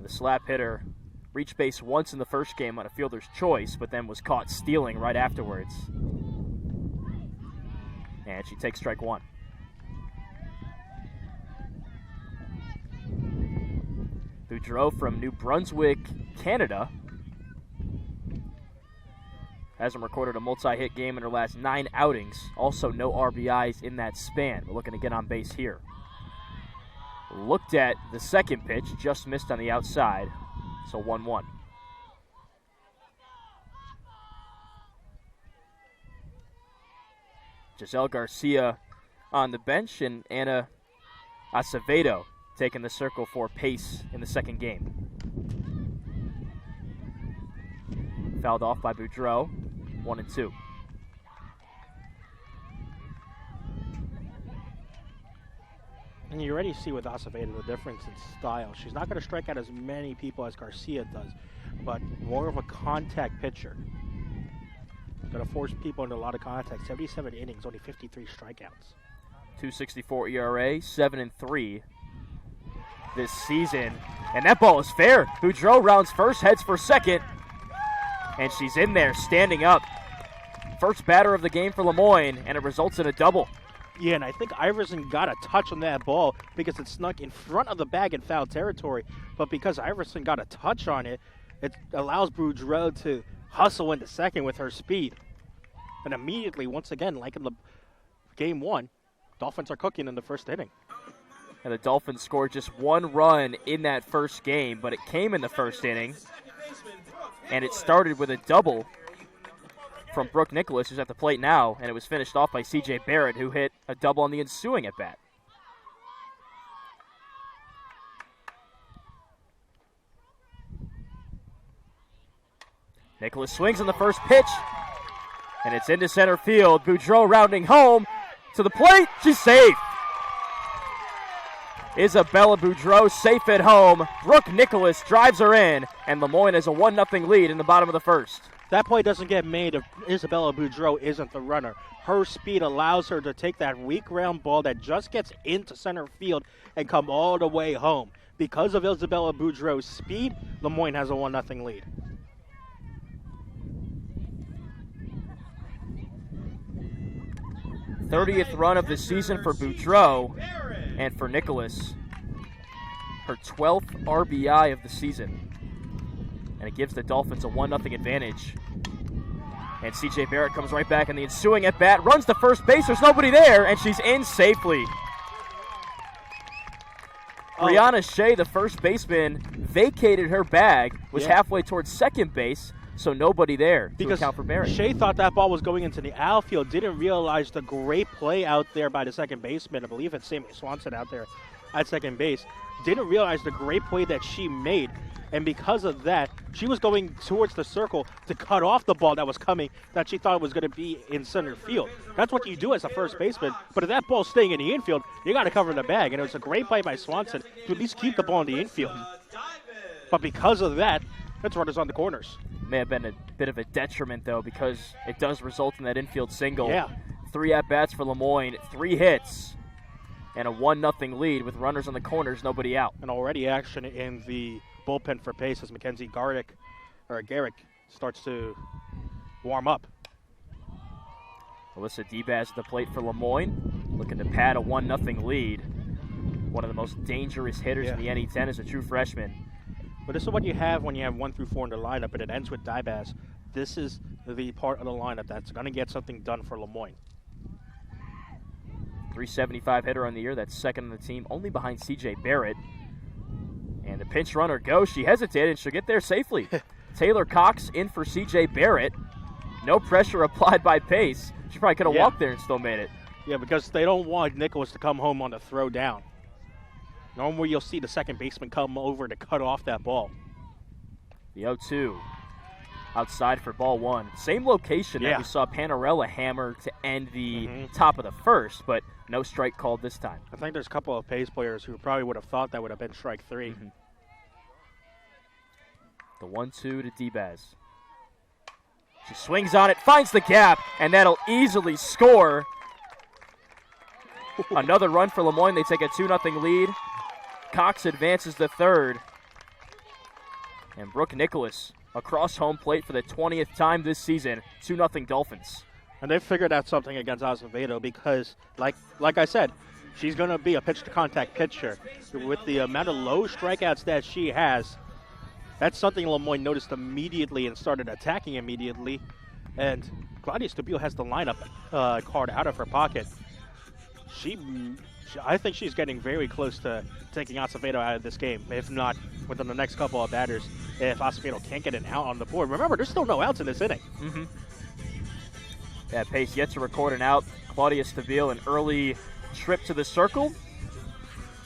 The slap hitter reached base once in the first game on a fielder's choice, but then was caught stealing right afterwards. And she takes strike one. Boudreau from New Brunswick, Canada. Hasn't recorded a multi-hit game in her last 9 outings. Also no RBIs in that span. We're looking to get on base here. Looked at the second pitch, just missed on the outside. So 1-1. Giselle Garcia on the bench, and Anna Acevedo taking the circle for pace in the second game. Fouled off by Boudreau, 1-2. And you already see with Acevedo the difference in style. She's not going to strike out as many people as Garcia does, but more of a contact pitcher. Going to force people into a lot of contact. 77 innings, only 53 strikeouts. 2.64 ERA, 7-3 this season. And that ball is fair. Boudreau rounds first, heads for second. And she's in there, standing up. First batter of the game for Lemoyne, and it results in a double. Yeah, and I think Iverson got a touch on that ball because it snuck in front of the bag in foul territory. But because Iverson got a touch on it, it allows Boudreau to hustle into second with her speed. And immediately, once again, like in the game one, Dolphins are cooking in the first inning. And the Dolphins scored just 1 run in that first game, but it came in the first inning. And it started with a double from Brooke Nicholas, who's at the plate now, and it was finished off by C.J. Barrett, who hit a double on the ensuing at-bat. Nicholas swings on the first pitch, and it's into center field. Boudreau rounding home to the plate. She's safe. Isabella Boudreau safe at home. Brooke Nicholas drives her in, and Lemoyne has a 1-0 lead in the bottom of the first. That play doesn't get made if Isabella Boudreau isn't the runner. Her speed allows her to take that weak ground ball that just gets into center field and come all the way home. Because of Isabella Boudreau's speed, Lemoyne has a 1-0 lead. th run of the season for Boudreau, and for Nicholas, her 12th RBI of the season. And it gives the Dolphins a 1-0 advantage. And C.J. Barrett comes right back in the ensuing at-bat, runs to first base, there's nobody there, and she's in safely. Brianna Shea, the first baseman, vacated her bag, was halfway towards second base, so nobody there to account for Barrett. Shea thought that ball was going into the outfield, didn't realize the great play out there by the second baseman. I believe it's Sammy Swanson out there at second base. Didn't realize the great play that she made. And because of that, she was going towards the circle to cut off the ball that was coming that she thought was going to be in center field. That's what you do as a first baseman. But if that ball's staying in the infield, you got to cover the bag. And it was a great play by Swanson to at least keep the ball in the infield. But because of that, that's runners on the corners. May have been a bit of a detriment, though, because it does result in that infield single. Yeah. 3 at-bats for Lemoyne, 3 hits, and a 1-0 lead with runners on the corners, nobody out. And already action in the bullpen for pace as Mackenzie Garrick starts to warm up. Alyssa Debaz at the plate for Lemoyne, looking to pad a 1-0 lead. One of the most dangerous hitters in the NE10 is a true freshman. But this is what you have when you have 1 through 4 in the lineup, and it ends with Dybaz. This is the part of the lineup that's going to get something done for Lemoyne. 375 hitter on the year, that's second on the team, only behind C.J. Barrett. And the pinch runner goes. She hesitated, and she'll get there safely. Taylor Cox in for C.J. Barrett. No pressure applied by Pace. She probably could have walked there and still made it. Yeah, because they don't want Nicholas to come home on the throw down. Normally you'll see the second baseman come over to cut off that ball. The 0-2 outside for ball 1. Same location that we saw Panarella hammer to end the top of the first, but no strike called this time. I think there's a couple of Pace players who probably would have thought that would have been strike 3. The 1-2 to Debaz. She swings on it, finds the gap, and that'll easily score. Another run for Lemoyne. They take a 2-0 lead. Cox advances to third. And Brooke Nicholas across home plate for the 20th time this season. 2-0 Dolphins. And they figured out something against Acevedo because, like I said, she's going to be a pitch-to-contact pitcher. With the amount of low strikeouts that she has, that's something Lemoyne noticed immediately and started attacking immediately. And Claudia Stabile has the lineup card out of her pocket. I think she's getting very close to taking Acevedo out of this game, if not within the next couple of batters, if Acevedo can't get an out on the board. Remember, there's still no outs in this inning. Mm-hmm. Yeah, Pace yet to record an out. Claudia Stabile, an early trip to the circle.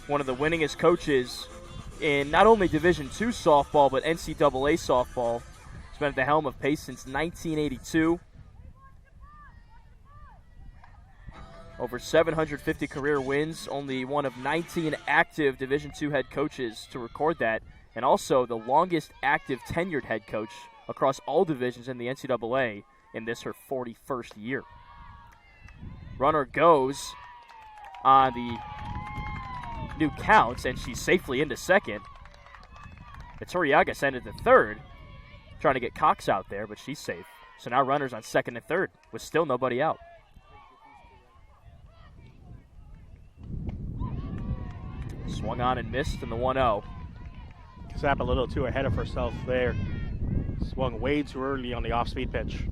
One of the winningest coaches in not only Division II softball, but NCAA softball. She's been at the helm of Pace since 1982. Over 750 career wins, only one of 19 active Division II head coaches to record that, and also the longest active tenured head coach across all divisions in the NCAA in this her 41st year. Runner goes on the new counts, and she's safely into second. Iturriaga sent it to third, trying to get Cox out there, but she's safe. So now runners on second and third with still nobody out. Swung on and missed in the 1-0. Zap a little too ahead of herself there. Swung way too early on the off-speed pitch.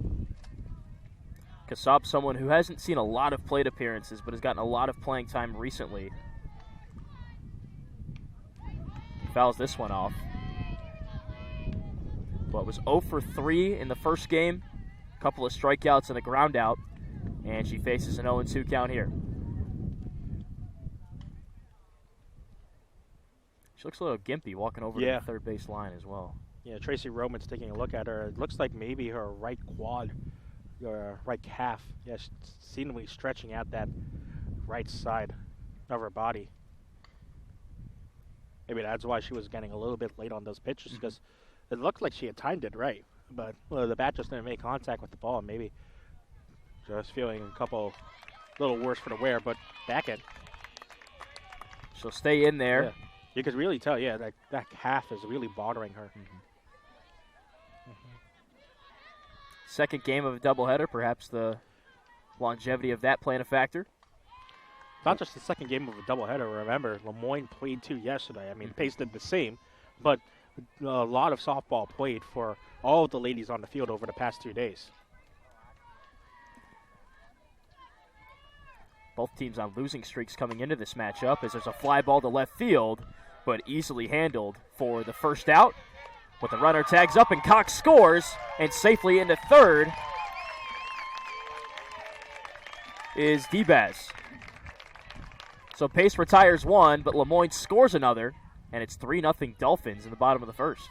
Kasab, someone who hasn't seen a lot of plate appearances, but has gotten a lot of playing time recently. Fouls this one off. But was 0 for 3 in the first game. A couple of strikeouts and a ground out. And she faces an 0-2 count here. She looks a little gimpy walking over to the third base line as well. Yeah, Tracy Roman's taking a look at her. It looks like maybe her right quad, or right calf. Yeah, she's seemingly stretching out that right side of her body. Maybe that's why she was getting a little bit late on those pitches, because it looked like she had timed it right, but the bat just didn't make contact with the ball. Maybe just feeling a little worse for the wear, but back it. She'll stay in there. Yeah. You could really tell, that calf is really bothering her. Second game of a doubleheader, perhaps the longevity of that playing a factor. Not just the second game of a doubleheader. Remember, Lemoyne played 2 yesterday. I mean, Pace did the same, but a lot of softball played for all of the ladies on the field over the past 2 days. Both teams on losing streaks coming into this matchup, as there's a fly ball to left field, but easily handled for the first out. With the runner tags up and Cox scores, and safely into third is DeBaz. So Pace retires one, but Lemoyne scores another, and it's 3-0 Dolphins in the bottom of the first.